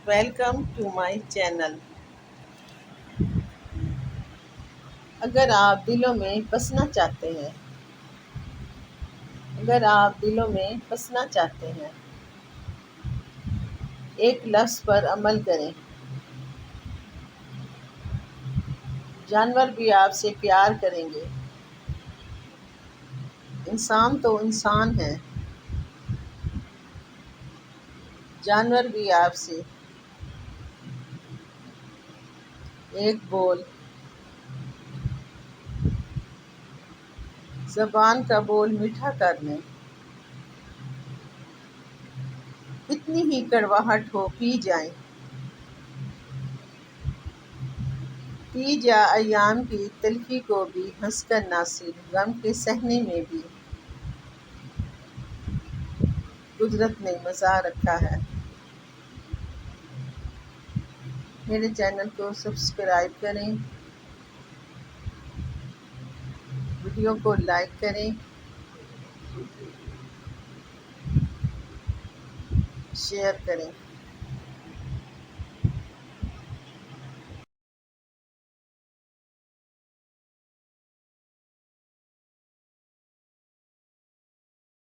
Welcome to my channel. اگر آپ دلوں میں بسنا چاہتے ہیں ایک لفظ پر عمل کریں۔ جانور بھی آپ سے پیار کریں گے۔ انسان تو انسان ہے، جانور بھی آپ سے ایک بول، زبان کا بول میٹھا کر لیں۔ کتنی ہی کڑواہٹ ہو پی جائیں، پی جا ایام کی تلخی کو بھی ہنس کر ناصر، غم کے سہنے میں بھی قدرت نے مزہ رکھا ہے۔ میرے چینل کو سبسکرائب کریں، ویڈیو کو لائک کریں، شیئر کریں۔